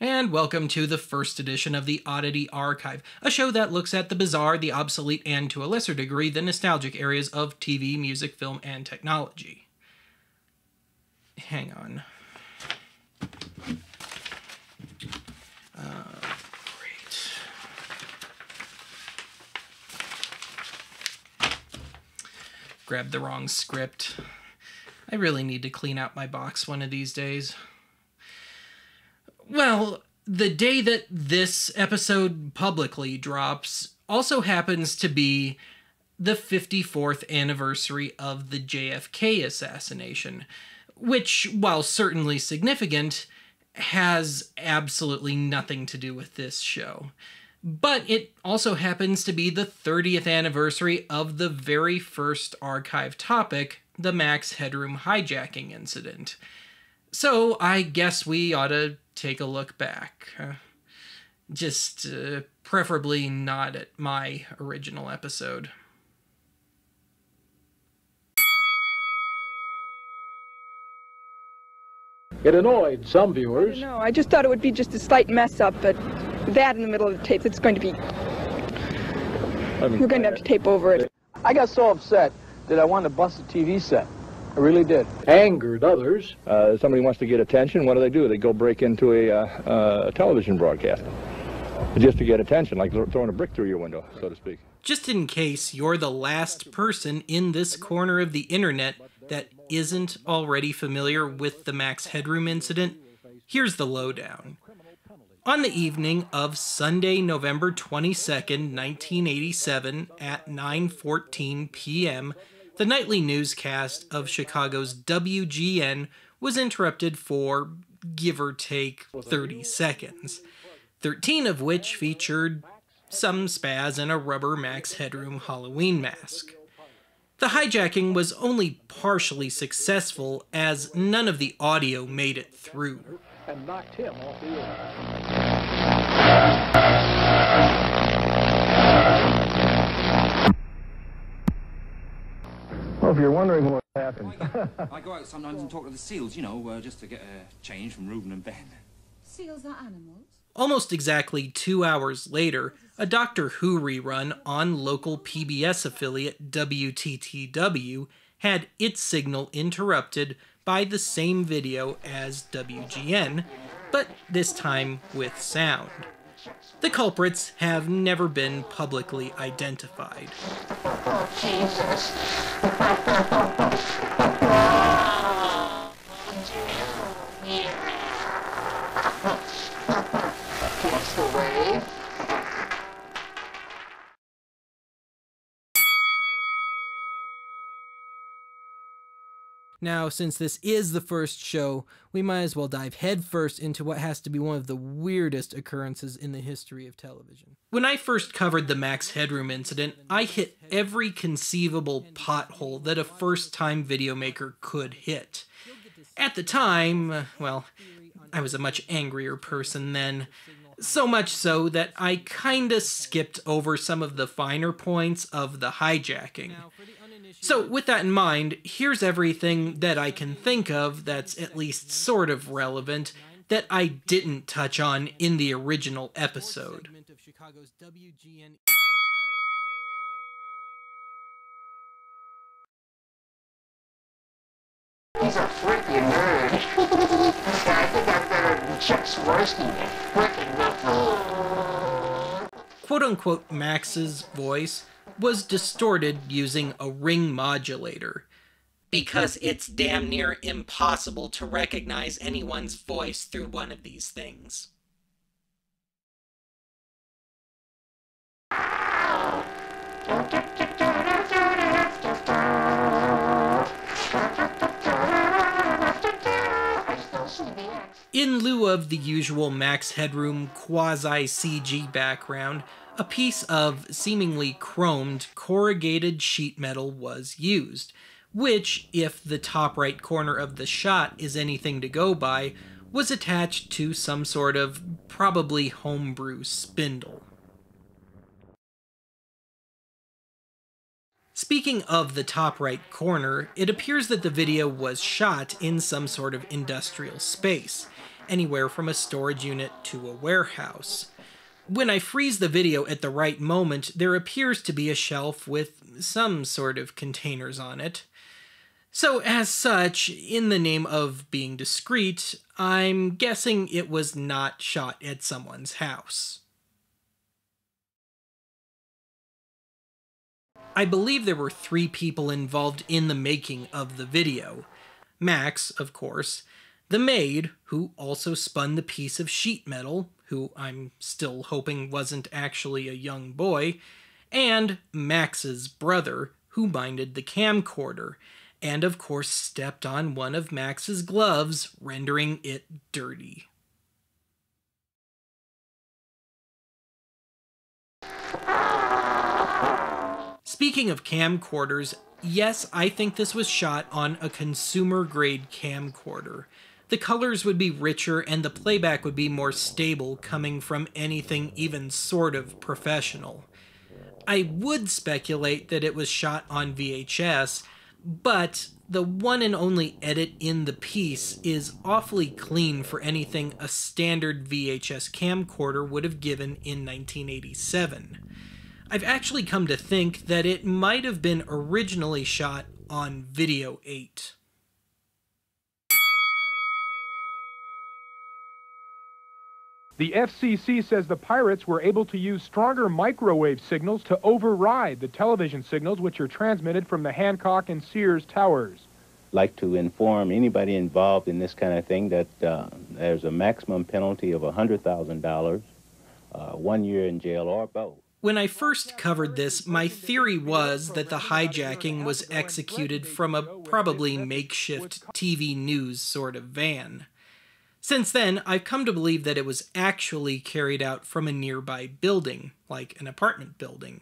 And welcome to the first edition of the Oddity Archive, a show that looks at the bizarre, the obsolete, and to a lesser degree, the nostalgic areas of TV, music, film, and technology. Hang on. Great. Grabbed the wrong script. I really need to clean out my box one of these days. Well, the day that this episode publicly drops also happens to be the 54th anniversary of the JFK assassination, which, while certainly significant, has absolutely nothing to do with this show. But it also happens to be the 30th anniversary of the very first archive topic, the Max Headroom hijacking incident. So I guess we ought to take a look back. Just preferably not at my original episode. It annoyed some viewers. No, I just thought it would be just a slight mess up, but that in the middle of the tape, it's going to be... We're going to have to tape over it. I got so upset that I wanted to bust a TV set. I really did. Angered others. Somebody wants to get attention, what do? They go break into a television broadcast. Just to get attention, like throwing a brick through your window, so to speak. Just in case you're the last person in this corner of the internet that isn't already familiar with the Max Headroom incident, here's the lowdown. On the evening of Sunday, November 22nd, 1987, at 9:14 p.m., the nightly newscast of Chicago's WGN was interrupted for, give or take, 30 seconds, 13 of which featured some spaz in a rubber Max Headroom Halloween mask. The hijacking was only partially successful as none of the audio made it through. And knocked him off the air. Well, if you're wondering what happened. I go out sometimes and talk to the seals, you know, just to get a change from Reuben and Ben. Seals are animals? Almost exactly 2 hours later, a Doctor Who rerun on local PBS affiliate WTTW had its signal interrupted by the same video as WGN, but this time with sound. The culprits have never been publicly identified. Oh, Jesus. That's the way. Now, since this is the first show, we might as well dive headfirst into what has to be one of the weirdest occurrences in the history of television. When I first covered the Max Headroom incident, I hit every conceivable pothole that a first-time video maker could hit. At the time, well, I was a much angrier person then. So much so that I kinda skipped over some of the finer points of the hijacking. So with that in mind, here's everything that I can think of that's at least sort of relevant that I didn't touch on in the original episode. He's a freaking nerd. I think I'm better than Chuck Swirsky. Freaking nerd. Quote-unquote Max's voice was distorted using a ring modulator, because it's damn near impossible to recognize anyone's voice through one of these things. In lieu of the usual Max Headroom quasi-CG background, a piece of seemingly chromed corrugated sheet metal was used, which, if the top right corner of the shot is anything to go by, was attached to some sort of probably homebrew spindle. Speaking of the top right corner, it appears that the video was shot in some sort of industrial space, anywhere from a storage unit to a warehouse. When I freeze the video at the right moment, there appears to be a shelf with some sort of containers on it. So as such, in the name of being discreet, I'm guessing it was not shot at someone's house. I believe there were 3 people involved in the making of the video. Max, of course, the maid, who also spun the piece of sheet metal, who I'm still hoping wasn't actually a young boy, and Max's brother, who minded the camcorder, and of course stepped on one of Max's gloves, rendering it dirty. Speaking of camcorders, yes, I think this was shot on a consumer-grade camcorder. The colors would be richer and the playback would be more stable coming from anything even sort of professional. I would speculate that it was shot on VHS, but the one and only edit in the piece is awfully clean for anything a standard VHS camcorder would have given in 1987. I've actually come to think that it might have been originally shot on Video 8. The FCC says the pirates were able to use stronger microwave signals to override the television signals which are transmitted from the Hancock and Sears towers. Like to inform anybody involved in this kind of thing that there's a maximum penalty of $100,000, 1 year in jail or both. When I first covered this, my theory was that the hijacking was executed from a probably makeshift TV news sort of van. Since then, I've come to believe that it was actually carried out from a nearby building, like an apartment building.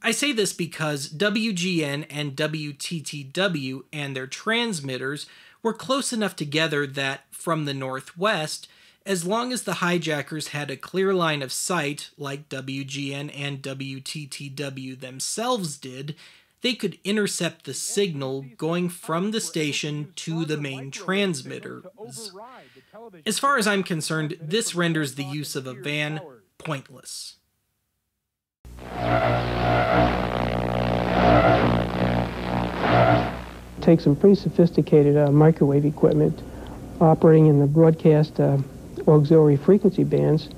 I say this because WGN and WTTW and their transmitters were close enough together that, from the northwest, as long as the hijackers had a clear line of sight, like WGN and WTTW themselves did, they could intercept the signal going from the station to the main transmitters. As far as I'm concerned, this renders the use of a van pointless. Take some pretty sophisticated microwave equipment operating in the broadcast auxiliary frequency bands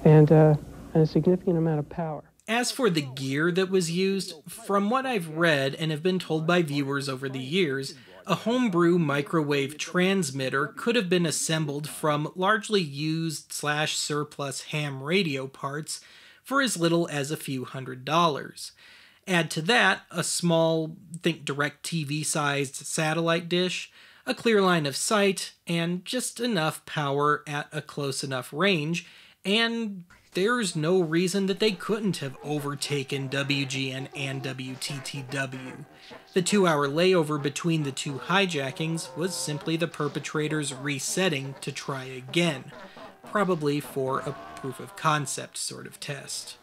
and a significant amount of power. As for the gear that was used, from what I've read and have been told by viewers over the years, a homebrew microwave transmitter could have been assembled from largely used/surplus ham radio parts for as little as a few $100s. Add to that a small, think DirecTV-sized satellite dish, a clear line of sight, and just enough power at a close enough range, and there's no reason that they couldn't have overtaken WGN and WTTW. The 2-hour layover between the two hijackings was simply the perpetrators resetting to try again, probably for a proof of concept sort of test.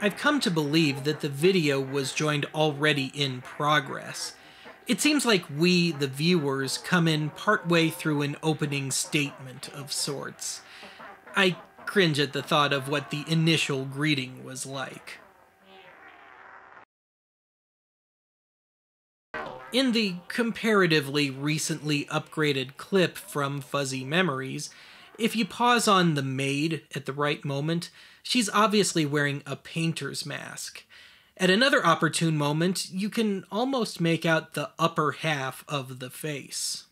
I've come to believe that the video was joined already in progress. It seems like we, the viewers, come in partway through an opening statement of sorts. I cringe at the thought of what the initial greeting was like. In the comparatively recently upgraded clip from Fuzzy Memories, if you pause on the maid at the right moment, she's obviously wearing a painter's mask. At another opportune moment, you can almost make out the upper half of the face.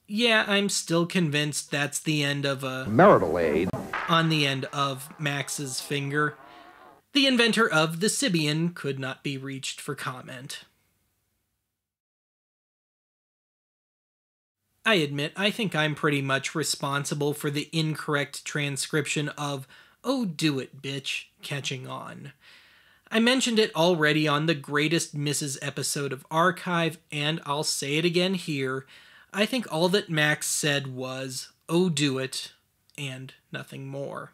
Yeah, I'm still convinced that's the end of a marital aid on the end of Max's finger. The inventor of the Sibian could not be reached for comment. I admit, I think I'm pretty much responsible for the incorrect transcription of "Oh, do it, bitch," catching on. I mentioned it already on the Greatest Misses episode of Archive, and I'll say it again here. I think all that Max said was, "Oh, do it," and nothing more.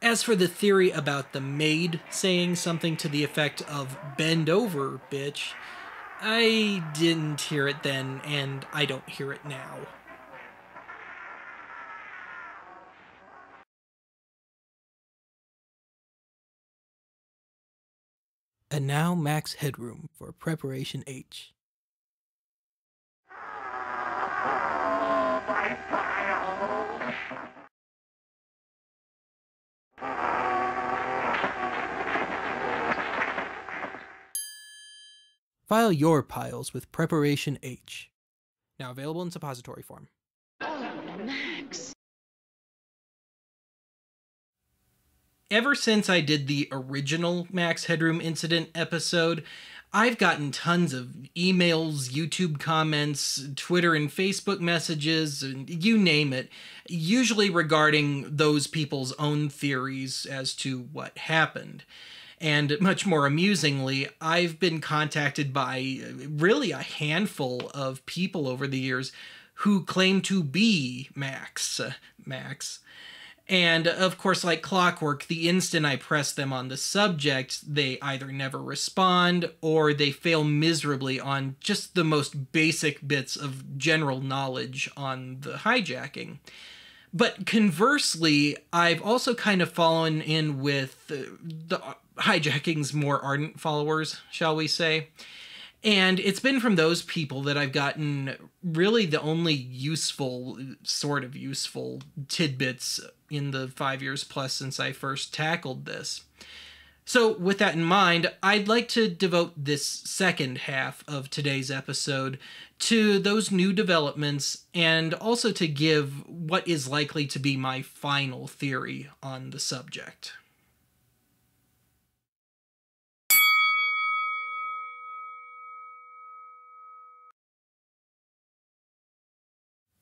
As for the theory about the maid saying something to the effect of "bend over, bitch," I didn't hear it then, and I don't hear it now. And now Max Headroom for Preparation H. File your piles with Preparation H. Now available in suppository form. Max. Ever since I did the original Max Headroom incident episode, I've gotten tons of emails, YouTube comments, Twitter and Facebook messages, and you name it, usually regarding those people's own theories as to what happened. And much more amusingly, I've been contacted by really a handful of people over the years who claim to be Max. And of course, like clockwork, the instant I press them on the subject, they either never respond or they fail miserably on just the most basic bits of general knowledge on the hijacking. But conversely, I've also kind of fallen in with the hijacking's more ardent followers, shall we say. And it's been from those people that I've gotten really the only sort of useful tidbits in the 5 years plus since I first tackled this. So with that in mind, I'd like to devote this second half of today's episode to those new developments and also to give what is likely to be my final theory on the subject.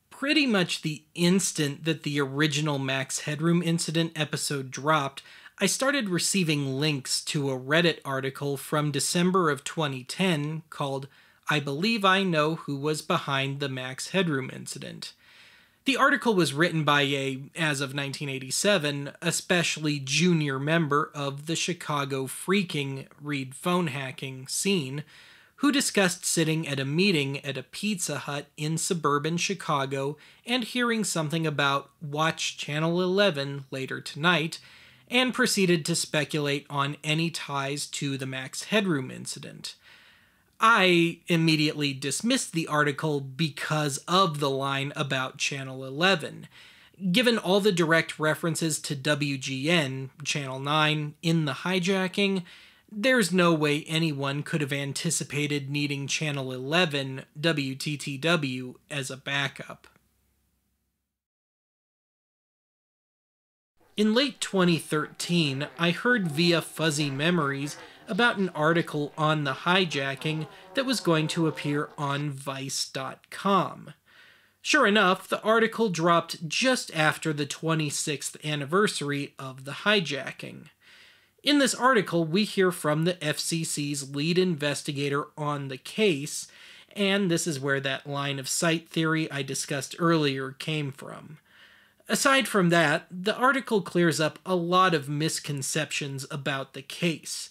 Pretty much the instant that the original Max Headroom incident episode dropped, I started receiving links to a Reddit article from December of 2010 called "I Believe I Know Who Was Behind the Max Headroom Incident." The article was written by as of 1987, especially junior member of the Chicago Phreaking read phone hacking scene, who discussed sitting at a meeting at a Pizza Hut in suburban Chicago and hearing something about "Watch Channel 11 later tonight," and proceeded to speculate on any ties to the Max Headroom incident. I immediately dismissed the article because of the line about Channel 11. Given all the direct references to WGN, Channel 9, in the hijacking, there's no way anyone could have anticipated needing Channel 11, WTTW, as a backup. In late 2013, I heard via fuzzy memories about an article on the hijacking that was going to appear on Vice.com. Sure enough, the article dropped just after the 26th anniversary of the hijacking. In this article, we hear from the FCC's lead investigator on the case, and this is where that line of sight theory I discussed earlier came from. Aside from that, the article clears up a lot of misconceptions about the case,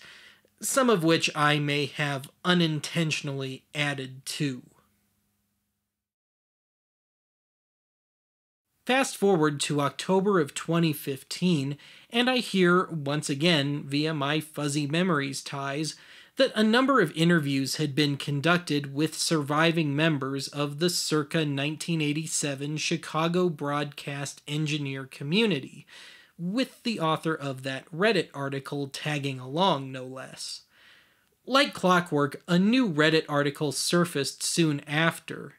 some of which I may have unintentionally added to. Fast forward to October of 2015, and I hear, once again via my fuzzy memories ties, that a number of interviews had been conducted with surviving members of the circa 1987 Chicago broadcast engineer community, with the author of that Reddit article tagging along, no less. Like clockwork, a new Reddit article surfaced soon after.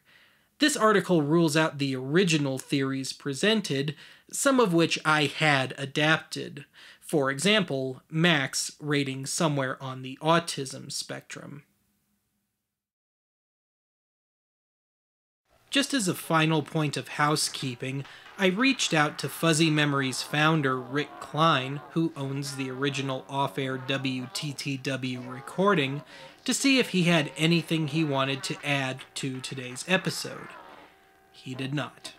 This article rules out the original theories presented, some of which I had adapted. For example, Max rating somewhere on the autism spectrum. Just as a final point of housekeeping, I reached out to Fuzzy Memories founder Rick Klein, who owns the original off-air WTTW recording, to see if he had anything he wanted to add to today's episode. He did not.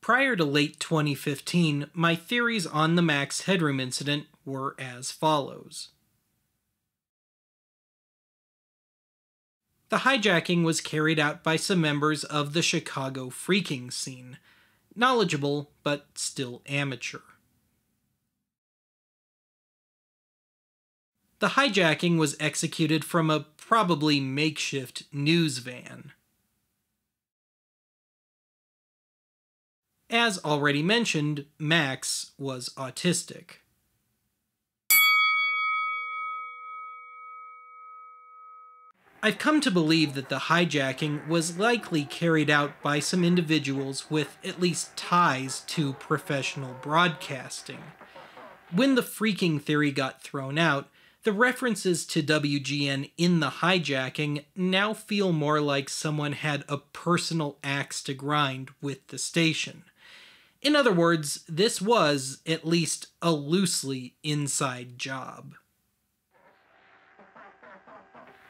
Prior to late 2015, my theories on the Max Headroom incident were as follows. The hijacking was carried out by some members of the Chicago Phreaking scene, knowledgeable but still amateur. The hijacking was executed from a probably makeshift news van. As already mentioned, Max was autistic. I've come to believe that the hijacking was likely carried out by some individuals with at least ties to professional broadcasting. When the Phreaking theory got thrown out, the references to WGN in the hijacking now feel more like someone had a personal axe to grind with the station. In other words, this was, at least, a loosely inside job.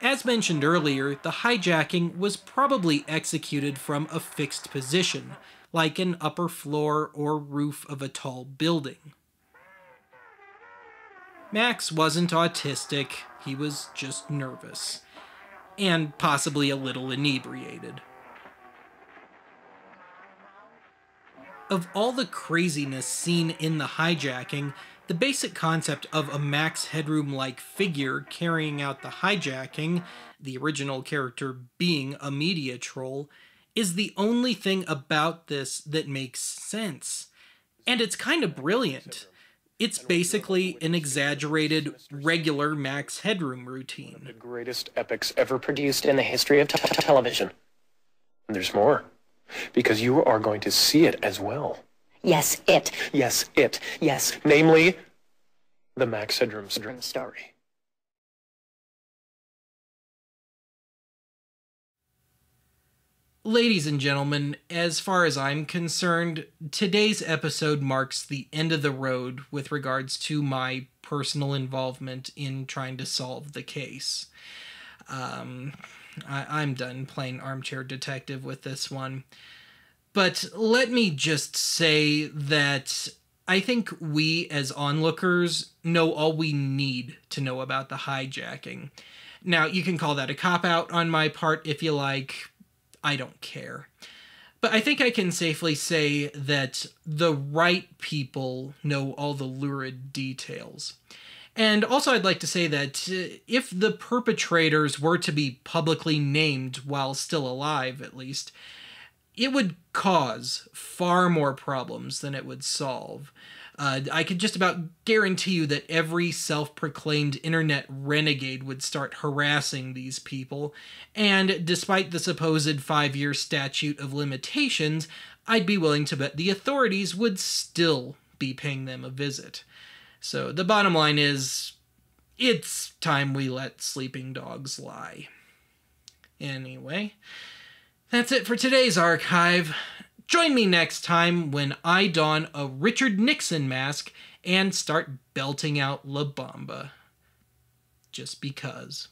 As mentioned earlier, the hijacking was probably executed from a fixed position, like an upper floor or roof of a tall building. Max wasn't autistic, he was just nervous, and possibly a little inebriated. Of all the craziness seen in the hijacking, the basic concept of a Max Headroom-like figure carrying out the hijacking, the original character being a media troll, is the only thing about this that makes sense. And it's kind of brilliant. It's basically an exaggerated, regular Max Headroom routine. The greatest epics ever produced in the history of television. And there's more, because you are going to see it as well. Yes, it. Yes, it. Yes, namely, the Max Headroom story. Ladies and gentlemen, as far as I'm concerned, today's episode marks the end of the road with regards to my personal involvement in trying to solve the case. I'm done playing armchair detective with this one. But let me just say that I think we as onlookers know all we need to know about the hijacking. Now, you can call that a cop-out on my part if you like. I don't care. But I think I can safely say that the right people know all the lurid details. And also I'd like to say that if the perpetrators were to be publicly named while still alive, at least, it would cause far more problems than it would solve. I could just about guarantee you that every self-proclaimed internet renegade would start harassing these people, and despite the supposed 5-year statute of limitations, I'd be willing to bet the authorities would still be paying them a visit. So the bottom line is, it's time we let sleeping dogs lie. Anyway, that's it for today's archive. Join me next time when I don a Richard Nixon mask and start belting out La Bamba. Just because.